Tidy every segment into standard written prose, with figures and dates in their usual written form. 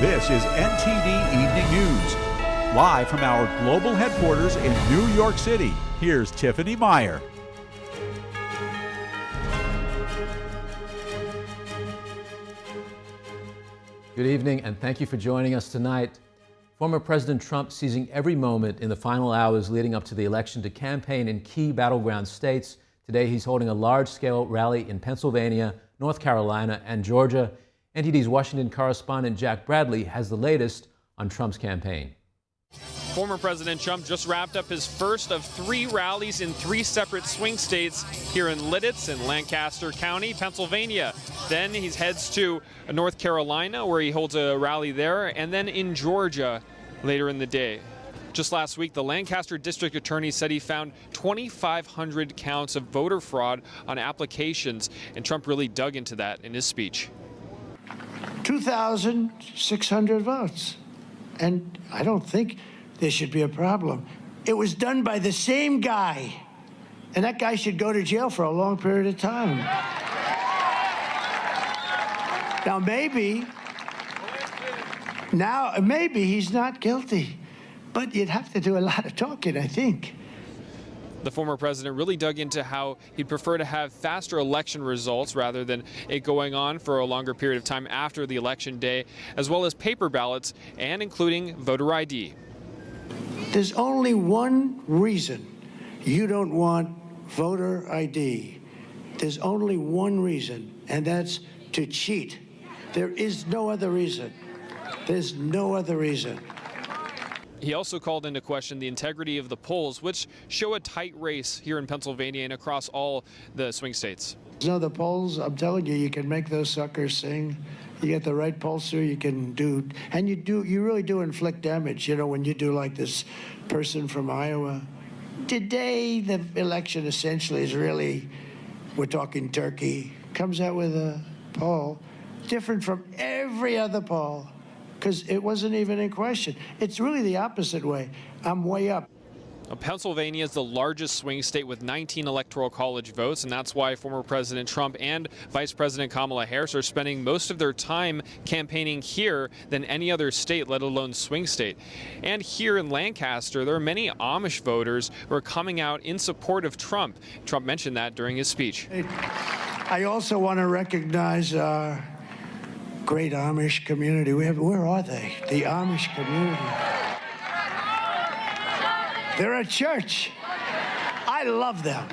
This is NTD Evening News. Live from our global headquarters in New York City, here's Tiffany Meyer. Good evening, and thank you for joining us tonight. Former President Trump seizing every moment in the final hours leading up to the election to campaign in key battleground states. Today, he's holding a large-scale rally in Pennsylvania, North Carolina, and Georgia. NTD's Washington correspondent Jack Bradley has the latest on Trump's campaign. Former President Trump just wrapped up his first of 3 rallies in 3 separate swing states here in Lidditz in Lancaster County, Pennsylvania. Then he heads to North Carolina, where he holds a rally there, and then in Georgia later in the day. Just last week, the Lancaster District Attorney said he found 2,500 counts of voter fraud on applications, and Trump really dug into that in his speech. 2,600 votes, and I don't think there should be a problem. It was done by the same guy, and that guy should go to jail for a long period of time. Now, maybe he's not guilty, but you'd have to do a lot of talking, I think. The former president really dug into how he'd prefer to have faster election results rather than it going on for a longer period of time after the election day, as well as paper ballots and including voter ID. There's only one reason you don't want voter ID. There's only one reason, and that's to cheat. There is no other reason. There's no other reason. He also called into question the integrity of the polls, which show a tight race here in Pennsylvania and across all the swing states. No, the polls, I'm telling you, you can make those suckers sing. You get the right pollster, you can do, and you really do inflict damage, you know, when you do like this person from Iowa. Today, the election essentially is really, we're talking Turkey, comes out with a poll different from every other poll, because it wasn't even in question. It's really the opposite way. I'm way up. Pennsylvania is the largest swing state with 19 electoral college votes, and that's why former President Trump and Vice President Kamala Harris are spending most of their time campaigning here than any other state, let alone swing state. And here in Lancaster, there are many Amish voters who are coming out in support of Trump. Trump mentioned that during his speech. I also want to recognize our great Amish community. Where are they? The Amish community. They're a church. I love them.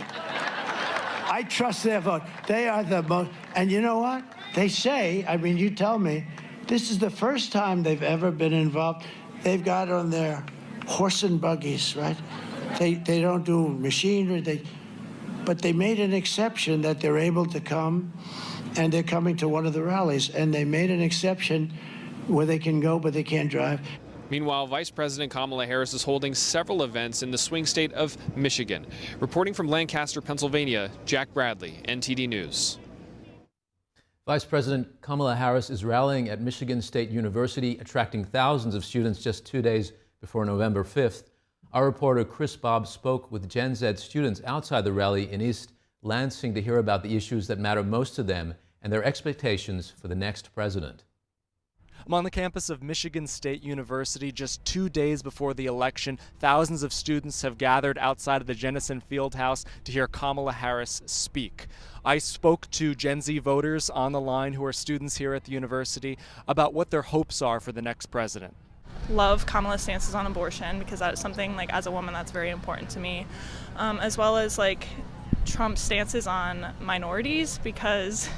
I trust their vote. They are the most, and you know what? They say, I mean, you tell me, this is the first time they've ever been involved. They've got on their horse and buggies, right? They don't do machinery, but they made an exception that they're able to come, and they're coming to one of the rallies, and they made an exception where they can go, but they can't drive. Meanwhile, Vice President Kamala Harris is holding several events in the swing state of Michigan. Reporting from Lancaster, Pennsylvania, Jack Bradley, NTD News. Vice President Kamala Harris is rallying at Michigan State University, attracting thousands of students just 2 days before November 5th. Our reporter Chris Bobb spoke with Gen Z students outside the rally in East Lansing to hear about the issues that matter most to them and their expectations for the next president. I'm on the campus of Michigan State University just 2 days before the election. Thousands of students have gathered outside of the Jennison Fieldhouse to hear Kamala Harris speak. I spoke to Gen Z voters on the line who are students here at the university about what their hopes are for the next president. Love Kamala's stances on abortion, because that is something, like, as a woman, that's very important to me, as well as like Trump's stances on minorities, because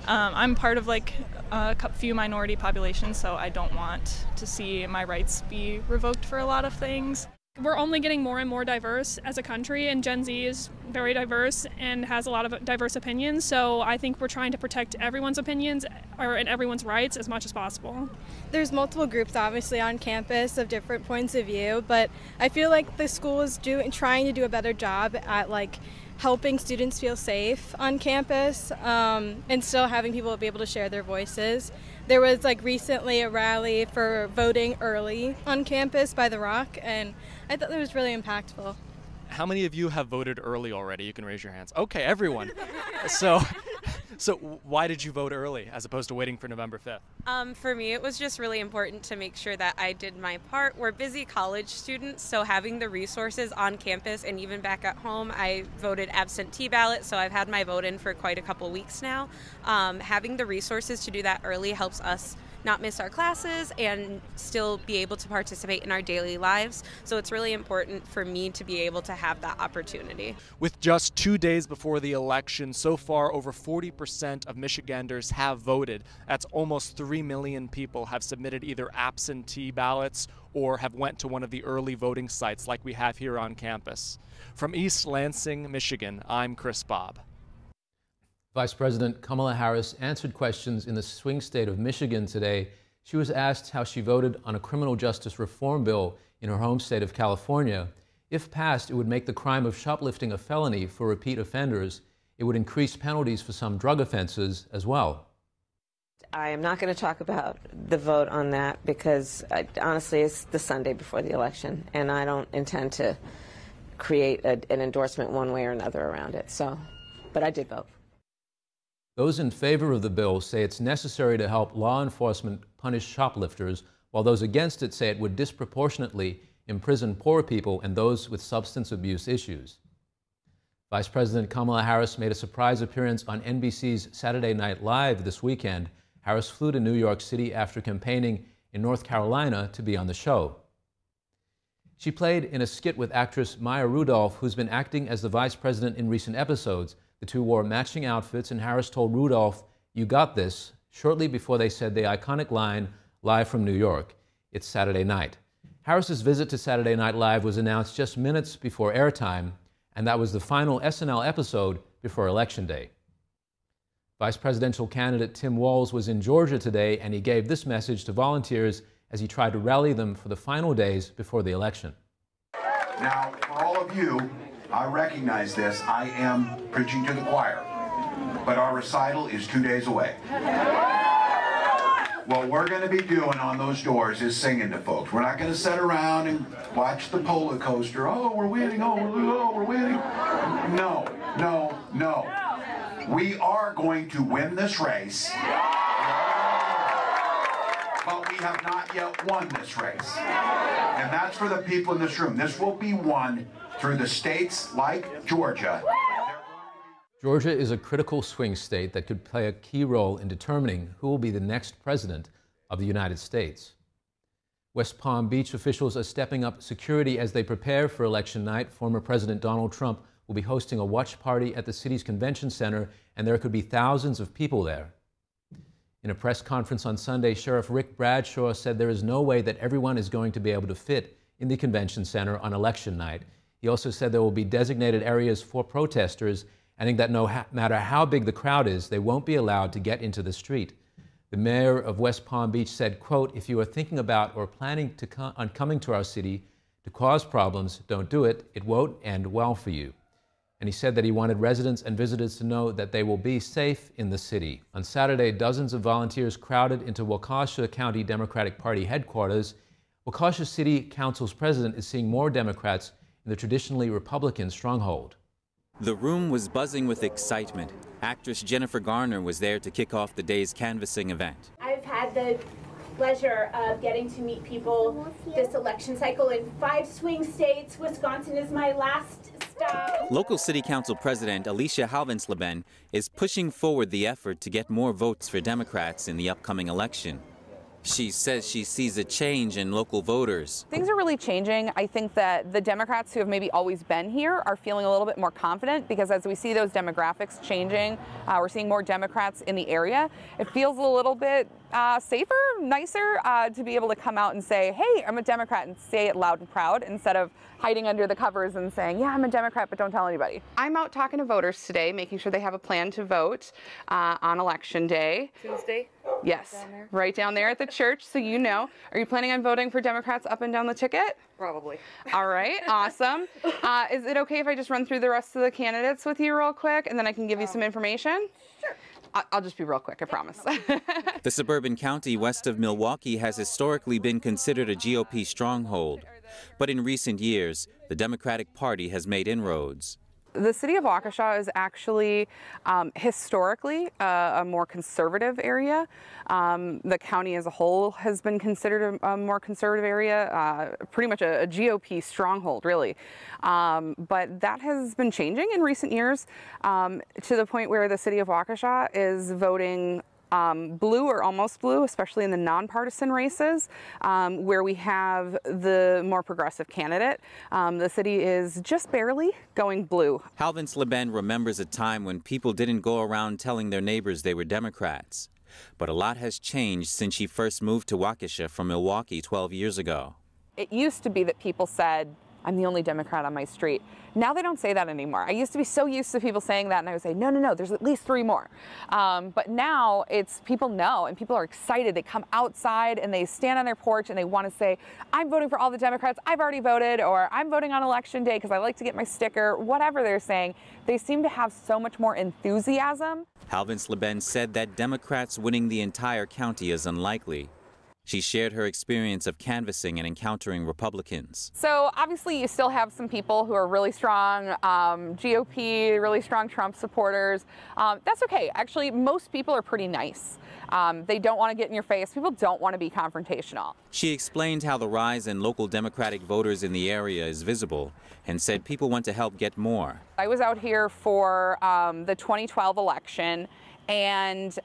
I'm part of like a few minority populations, so I don't want to see my rights be revoked for a lot of things. We're only getting more and more diverse as a country, and Gen Z is very diverse and has a lot of diverse opinions, so I think we're trying to protect everyone's opinions and everyone's rights as much as possible. There's multiple groups obviously on campus of different points of view, but I feel like the school is trying to do a better job at like helping students feel safe on campus and still having people be able to share their voices. There was like recently a rally for voting early on campus by The Rock, and I thought that was really impactful. How many of you have voted early already? You can raise your hands. Okay, everyone. So So why did you vote early as opposed to waiting for November 5th? For me, it was just really important to make sure that I did my part. We're busy college students, so having the resources on campus and even back at home, I voted absentee ballot, so I've had my vote in for quite a couple weeks now. Having the resources to do that early helps us not miss our classes and still be able to participate in our daily lives. So it's really important for me to be able to have that opportunity. With just 2 days before the election, so far over 40% of Michiganders have voted. That's almost 3 million people have submitted either absentee ballots or have went to one of the early voting sites like we have here on campus. From East Lansing, Michigan, I'm Chris Bobb. Vice President Kamala Harris answered questions in the swing state of Michigan today. She was asked how she voted on a criminal justice reform bill in her home state of California. If passed, it would make the crime of shoplifting a felony for repeat offenders. It would increase penalties for some drug offenses as well. I am not going to talk about the vote on that because honestly it's the Sunday before the election and I don't intend to create an endorsement one way or another around it. But I did vote. Those in favor of the bill say it's necessary to help law enforcement punish shoplifters, while those against it say it would disproportionately imprison poor people and those with substance abuse issues. Vice President Kamala Harris made a surprise appearance on NBC's Saturday Night Live this weekend. Harris flew to New York City after campaigning in North Carolina to be on the show. She played in a skit with actress Maya Rudolph, who's been acting as the vice president in recent episodes. The two wore matching outfits, and Harris told Rudolph, "You got this," shortly before they said the iconic line, live from New York. It's Saturday night. Harris's visit to Saturday Night Live was announced just minutes before airtime, and that was the final SNL episode before Election Day. Vice presidential candidate Tim Walz was in Georgia today, and he gave this message to volunteers as he tried to rally them for the final days before the election. Now, for all of you, I recognize this. I am preaching to the choir, but our recital is 2 days away. What we're going to be doing on those doors is singing to folks. We're not going to sit around and watch the roller coaster. Oh, we're winning. Oh, we're winning. No, no, no. We are going to win this race, but we have not yet won this race. And that's for the people in this room. This will be won through the states like Georgia. Georgia is a critical swing state that could play a key role in determining who will be the next president of the United States. West Palm Beach officials are stepping up security as they prepare for election night. Former President Donald Trump will be hosting a watch party at the city's convention center, and there could be thousands of people there. In a press conference on Sunday, Sheriff Rick Bradshaw said there is no way that everyone is going to be able to fit in the convention center on election night. He also said there will be designated areas for protesters, adding that no matter how big the crowd is, they won't be allowed to get into the street. The mayor of West Palm Beach said, quote, "If you are thinking about or planning on coming to our city to cause problems, don't do it. It won't end well for you." And he said that he wanted residents and visitors to know that they will be safe in the city. On Saturday, dozens of volunteers crowded into Waukesha County Democratic Party headquarters. Waukesha City Council's president is seeing more Democrats in the traditionally Republican stronghold. The room was buzzing with excitement. Actress Jennifer Garner was there to kick off the day's canvassing event. I've had the pleasure of getting to meet people this election cycle in 5 swing states. Wisconsin is my last stop. Local City Council President Alicia Halvensleben is pushing forward the effort to get more votes for Democrats in the upcoming election. She says she sees a change in local voters. Things are really changing. I think that the Democrats who have maybe always been here are feeling a little bit more confident because as we see those demographics changing, we're seeing more Democrats in the area. It feels a little bit safer, nicer to be able to come out and say, hey, I'm a Democrat, and say it loud and proud instead of hiding under the covers and saying, yeah, I'm a Democrat, but don't tell anybody. I'm out talking to voters today, making sure they have a plan to vote on Election Day. Tuesday? Yes, right down there at the church, so you know. Are you planning on voting for Democrats up and down the ticket? Probably. All right, awesome. Is it okay if I just run through the rest of the candidates with you real quick, and then I can give you some information? Sure. I'll just be real quick, I promise. The suburban county west of Milwaukee has historically been considered a GOP stronghold. But in recent years, the Democratic Party has made inroads. The city of Waukesha is actually historically a more conservative area. The county as a whole has been considered a more conservative area, pretty much a GOP stronghold, really. But that has been changing in recent years to the point where the city of Waukesha is voting blue or almost blue, especially in the nonpartisan races, where we have the more progressive candidate. The city is just barely going blue. Halvin Sleben remembers a time when people didn't go around telling their neighbors they were Democrats. But a lot has changed since she first moved to Waukesha from Milwaukee 12 years ago. It used to be that people said, I'm the only Democrat on my street. Now they don't say that anymore. I used to be so used to people saying that, and I would say, no, no, no, there's at least 3 more. But now it's people know, and people are excited. They come outside and they stand on their porch and they want to say, I'm voting for all the Democrats, I've already voted, or I'm voting on election day because I like to get my sticker, whatever they're saying. They seem to have so much more enthusiasm. Halvin Sleben said that Democrats winning the entire county is unlikely. She shared her experience of canvassing and encountering Republicans. So obviously you still have some people who are really strong GOP, really strong Trump supporters. That's okay. Actually, most people are pretty nice. They don't want to get in your face. People don't want to be confrontational. She explained how the rise in local Democratic voters in the area is visible and said people want to help get more. I was out here for the 2012 election, and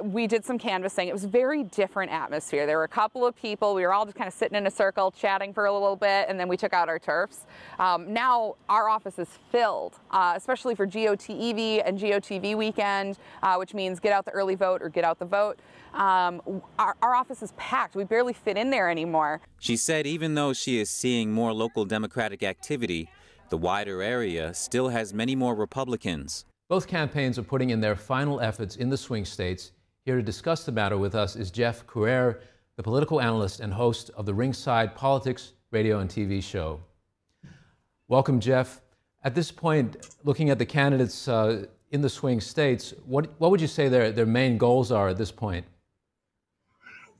we did some canvassing. It was a very different atmosphere. There were a couple of people. We were all just kind of sitting in a circle, chatting for a little bit, and then we took out our turfs. Now our office is filled, especially for GOTEV and GOTV weekend, which means get out the early vote or get out the vote. Our office is packed. We barely fit in there anymore. She said even though she is seeing more local Democratic activity, the wider area still has many more Republicans. Both campaigns are putting in their final efforts in the swing states. Here to discuss the matter with us is Jeff Courer, the political analyst and host of the Ringside Politics radio and TV show. Welcome, Jeff. At this point, looking at the candidates in the swing states, what would you say their main goals are at this point?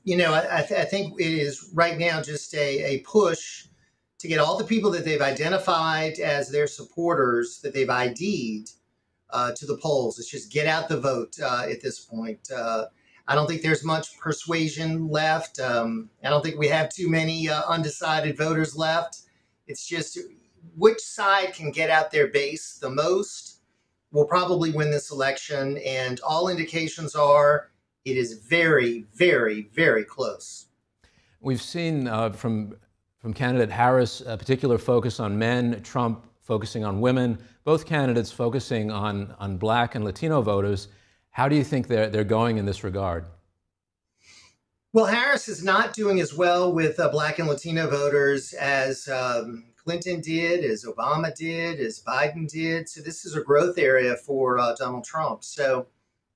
You know, I think it is right now just a push to get all the people that they've identified as their supporters, that they've ID'd, to the polls. It's just get out the vote at this point. I don't think there's much persuasion left. I don't think we have too many undecided voters left. It's just which side can get out their base the most will probably win this election. And all indications are it is very, very, very close. We've seen from candidate Harris a particular focus on men, Trump focusing on women, both candidates focusing on Black and Latino voters. How do you think they're going in this regard? Well, Harris is not doing as well with Black and Latino voters as Clinton did, as Obama did, as Biden did. So this is a growth area for Donald Trump. So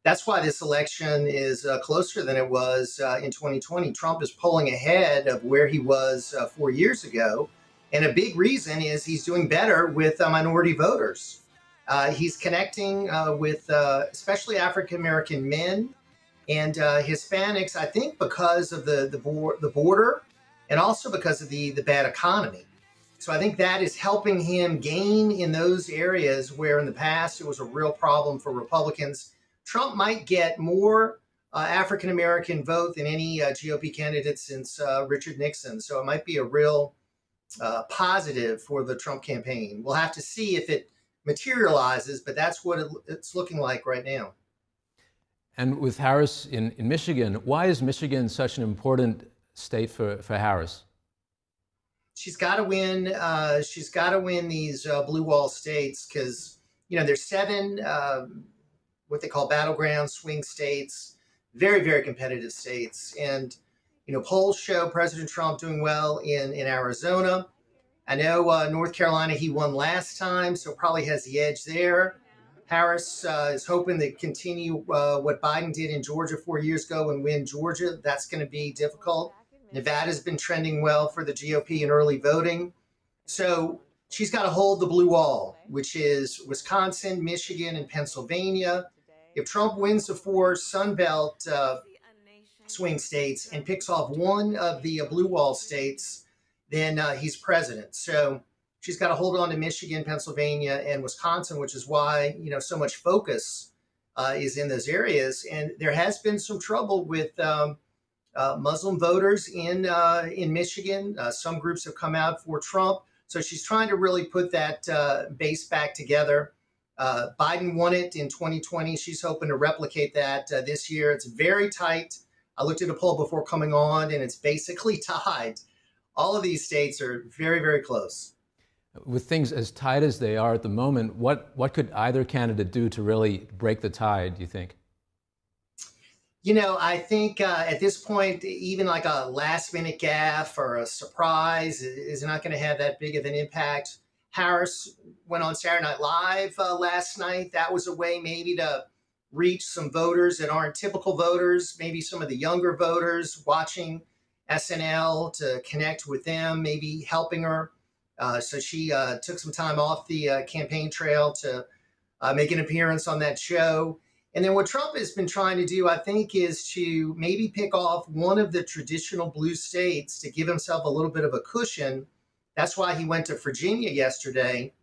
that's why this election is closer than it was in 2020. Trump is polling ahead of where he was 4 years ago. And a big reason is he's doing better with minority voters. He's connecting with especially African-American men and Hispanics, I think because of the border and also because of the bad economy. So I think that is helping him gain in those areas where in the past it was a real problem for Republicans. Trump might get more African-American vote than any GOP candidate since Richard Nixon. So it might be a real positive for the Trump campaign. We'll have to see if it materializes, but that's what it's looking like right now. And with Harris in Michigan, why is Michigan such an important state for Harris? She's got to win. She's got to win these blue wall states because, you know, there's 7 what they call battleground swing states, very, very competitive states. And you know, polls show President Trump doing well in Arizona. I know North Carolina, he won last time, so probably has the edge there. Harris is hoping to continue what Biden did in Georgia 4 years ago and win Georgia. That's going to be difficult. Nevada's been trending well for the GOP in early voting. So she's got to hold the blue wall, which is Wisconsin, Michigan, and Pennsylvania. If Trump wins the 4 Sun Belt swing states and picks off one of the blue wall states, then he's president. So she's got to hold on to Michigan, Pennsylvania, and Wisconsin, which is why, so much focus is in those areas. And there has been some trouble with Muslim voters in Michigan. Some groups have come out for Trump. So she's trying to really put that base back together. Biden won it in 2020. She's hoping to replicate that this year. It's very tight. I looked at a poll before coming on, and it's basically tied. All of these states are very, very close. With things as tight as they are at the moment, what could either candidate do to really break the tide, do you think? I think at this point, even like a last-minute gaffe or a surprise is not going to have that big of an impact. Harris went on Saturday Night Live last night. That was a way maybe to reach some voters that aren't typical voters, maybe some of the younger voters watching SNL, to connect with them, maybe helping her. So she took some time off the campaign trail to make an appearance on that show. And then what Trump has been trying to do, I think, is to maybe pick off one of the traditional blue states to give himself a little bit of a cushion. That's why he went to Virginia yesterday,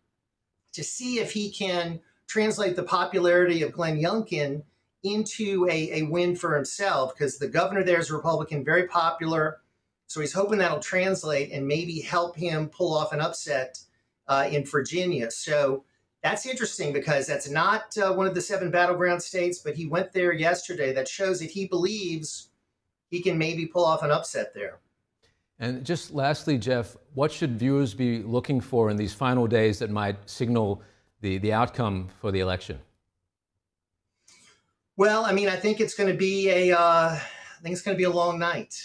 to see if he can translate the popularity of Glenn Youngkin into a win for himself, because the governor there is a Republican, very popular. So he's hoping that'll translate and maybe help him pull off an upset in Virginia. So that's interesting, because that's not one of the 7 battleground states, but he went there yesterday. That shows that he believes he can maybe pull off an upset there. And just lastly, Jeff, what should viewers be looking for in these final days that might signal the outcome for the election? Well, I mean, I think it's going to be a long night.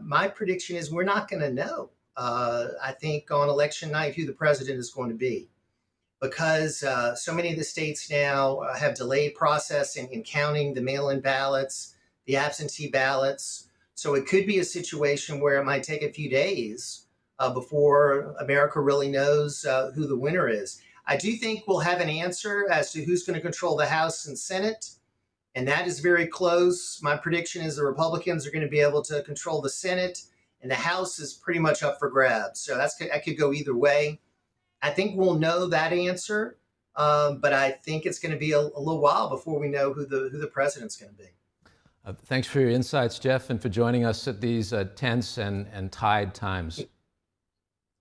My prediction is we're not going to know. I think on election night who the president is going to be, because so many of the states now have delayed process in counting the mail-in ballots, the absentee ballots. So it could be a situation where it might take a few days before America really knows who the winner is. I do think we'll have an answer as to who's going to control the House and Senate, and that is very close. My prediction is the Republicans are going to be able to control the Senate, and the House is pretty much up for grabs. So that could go either way. I think we'll know that answer, but I think it's going to be a little while before we know who the president's going to be. Thanks for your insights, Jeff, and for joining us at these tense and tied times.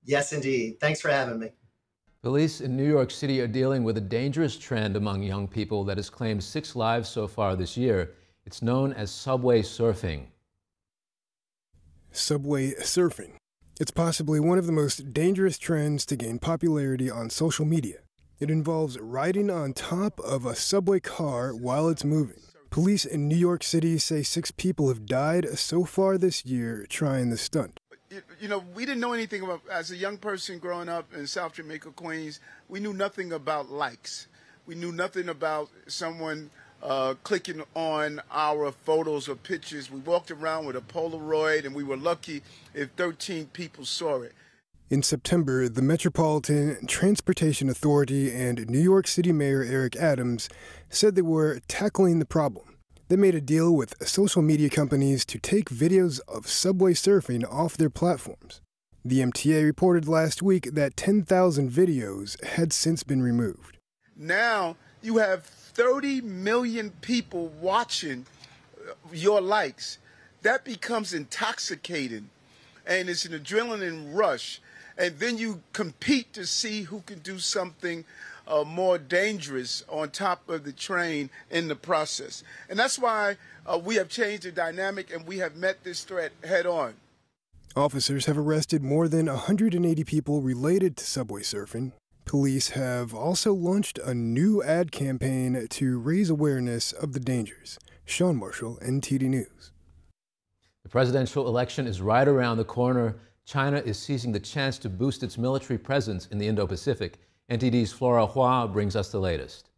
Yes, indeed. Thanks for having me. Police in New York City are dealing with a dangerous trend among young people that has claimed 6 lives so far this year. It's known as subway surfing. Subway surfing. It's possibly one of the most dangerous trends to gain popularity on social media. It involves riding on top of a subway car while it's moving. Police in New York City say 6 people have died so far this year trying the stunt. We didn't know anything about, as a young person growing up in South Jamaica, Queens, we knew nothing about likes. We knew nothing about someone clicking on our photos or pictures. We walked around with a Polaroid, and we were lucky if 13 people saw it. In September, the Metropolitan Transportation Authority and New York City Mayor Eric Adams said they were tackling the problem. They made a deal with social media companies to take videos of subway surfing off their platforms. The MTA reported last week that 10,000 videos had since been removed. Now you have 30 million people watching your likes. That becomes intoxicating, and it's an adrenaline rush. And then you compete to see who can do something more dangerous on top of the train in the process. And that's why we have changed the dynamic, and we have met this threat head on. Officers have arrested more than 180 people related to subway surfing. Police have also launched a new ad campaign to raise awareness of the dangers. Sean Marshall, NTD News. The presidential election is right around the corner. China is seizing the chance to boost its military presence in the Indo-Pacific. NTD's Flora Hua brings us the latest.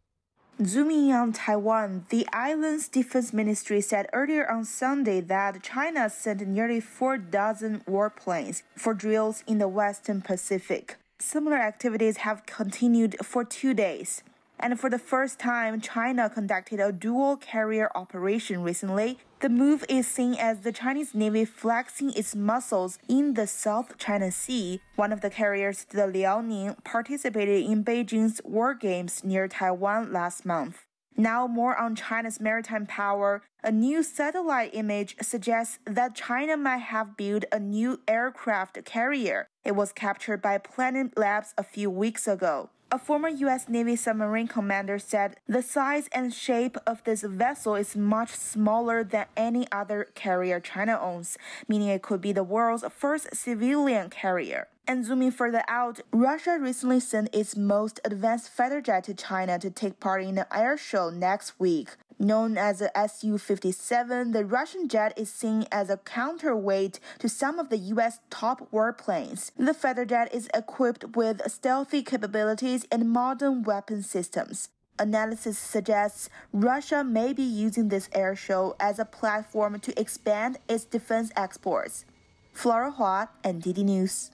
Zooming in on Taiwan, the island's defense ministry said earlier on Sunday that China sent nearly 4 dozen warplanes for drills in the Western Pacific. Similar activities have continued for 2 days. And for the first time, China conducted a dual carrier operation recently. The move is seen as the Chinese Navy flexing its muscles in the South China Sea. One of the carriers, the Liaoning, participated in Beijing's war games near Taiwan last month. Now more on China's maritime power. A new satellite image suggests that China might have built a new aircraft carrier. It was captured by Planet Labs a few weeks ago. A former U.S. Navy submarine commander said the size and shape of this vessel is much smaller than any other carrier China owns, meaning it could be the world's first civilian carrier. And zooming further out, Russia recently sent its most advanced fighter jet to China to take part in an air show next week. Known as the Su-57, the Russian jet is seen as a counterweight to some of the U.S. top warplanes. The fighter jet is equipped with stealthy capabilities and modern weapon systems. Analysis suggests Russia may be using this air show as a platform to expand its defense exports. Flora Hua, NTD News.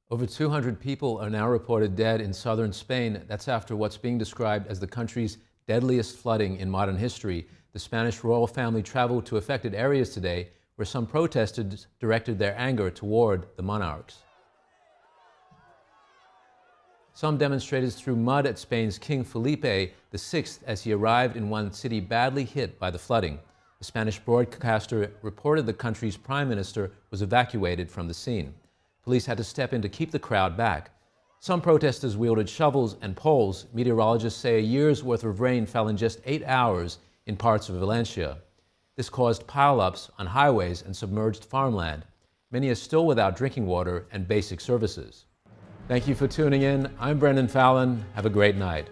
Over 200 people are now reported dead in southern Spain. That's after what's being described as the country's deadliest flooding in modern history. The Spanish royal family traveled to affected areas today, where some protesters directed their anger toward the monarchs. Some demonstrators threw mud at Spain's King Felipe VI as he arrived in one city badly hit by the flooding. The Spanish broadcaster reported the country's prime minister was evacuated from the scene. Police had to step in to keep the crowd back. Some protesters wielded shovels and poles. Meteorologists say a year's worth of rain fell in just 8 hours in parts of Valencia. This caused pileups on highways and submerged farmland. Many are still without drinking water and basic services. Thank you for tuning in. I'm Brendan Fallon. Have a great night.